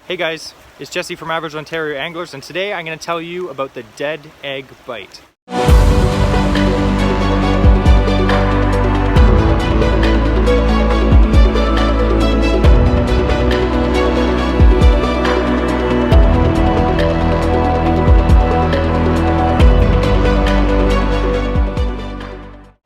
Hey guys, it's Jesse from Average Ontario Anglers, and today I'm going to tell you about the dead egg bite.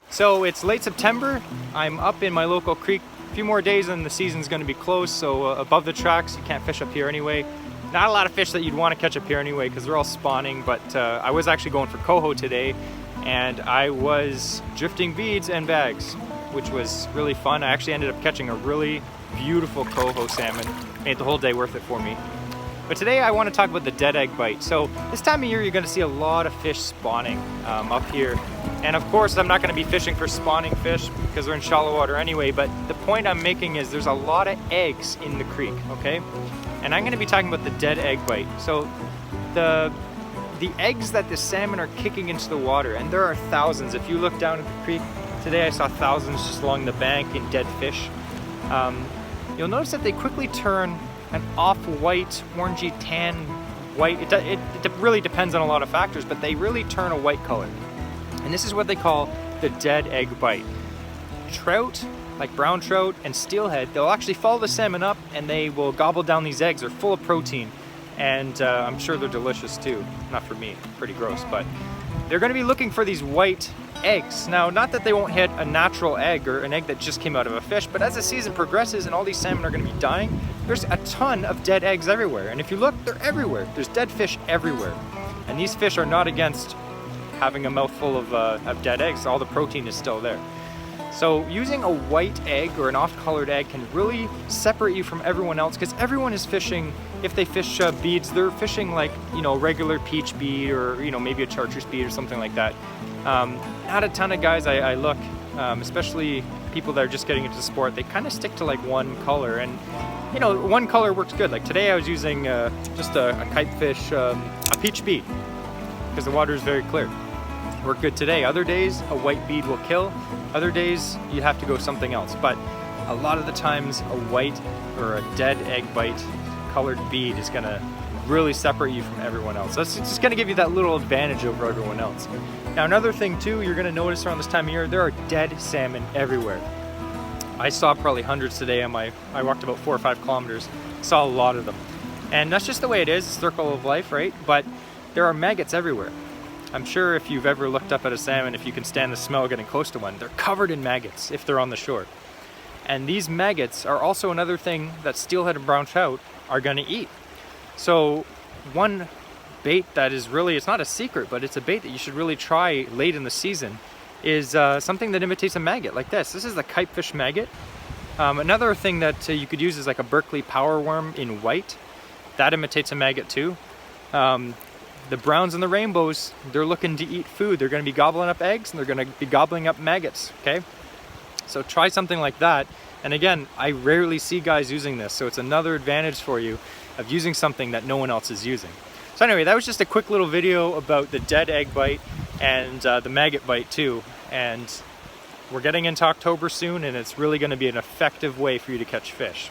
So it's late September. I'm up in my local creek. A few more days and the season's going to be closed, so above the tracks you can't fish up here anyway. Not a lot of fish that you'd want to catch up here anyway because they're all spawning, but I was actually going for coho today and I was drifting beads and bags, which was really fun. I actually ended up catching a really beautiful coho salmon. Made the whole day worth it for me. But today I want to talk about the dead egg bite. So this time of year you're going to see a lot of fish spawning up here. And of course I'm not going to be fishing for spawning fish because they're in shallow water anyway, but the point I'm making is there's a lot of eggs in the creek, okay? And I'm going to be talking about the dead egg bite. So the eggs that the salmon are kicking into the water, and there are thousands. If you look down at the creek today, I saw thousands just along the bank in dead fish. You'll notice that they quickly turn an off-white, orangey tan white. It really depends on a lot of factors, but they really turn a white color. And this is what they call the dead egg bite. Trout, like brown trout and steelhead, they'll actually follow the salmon up and they will gobble down these eggs. They're full of protein, and I'm sure they're delicious too. Not for me, pretty gross, but they're going to be looking for these white eggs. Now, not that they won't hit a natural egg or an egg that just came out of a fish, but as the season progresses and all these salmon are going to be dying, there's a ton of dead eggs everywhere. And if you look, they're everywhere. There's dead fish everywhere. And these fish are not against having a mouthful of dead eggs. All the protein is still there. So using a white egg or an off-colored egg can really separate you from everyone else, because everyone is fishing. If they fish beads, they're fishing like, you know, regular peach bead or, you know, maybe a chartreuse bead or something like that. Not a ton of guys I look, especially people that are just getting into the sport, they kind of stick to like one color, and you know, one color works good. Like today I was using just a kite fish, a peach bead, because the water is very clear. Worked good today. Other days a white bead will kill. Other days you have to go something else. But a lot of the times a white or a dead egg bite colored bead is going to really separate you from everyone else. So it's just going to give you that little advantage over everyone else. Now another thing too, you're going to notice around this time of year, there are dead salmon everywhere. I saw probably hundreds today on I walked about 4 or 5 kilometers, saw a lot of them. And that's just the way it is, circle of life, right? But there are maggots everywhere. I'm sure if you've ever looked up at a salmon, if you can stand the smell getting close to one, they're covered in maggots if they're on the shore. And these maggots are also another thing that steelhead and brown trout are going to eat. So one bait that is really, it's not a secret, but it's a bait that you should really try late in the season, is something that imitates a maggot like this. This is the kitefish maggot. Another thing that you could use is like a Berkeley power worm in white. That imitates a maggot too. The browns and the rainbows, they're looking to eat food. They're going to be gobbling up eggs and they're going to be gobbling up maggots, okay? So try something like that. And again, I rarely see guys using this, so it's another advantage for you of using something that no one else is using. So anyway, that was just a quick little video about the dead egg bite and the maggot bite too. And we're getting into October soon, and it's really going to be an effective way for you to catch fish.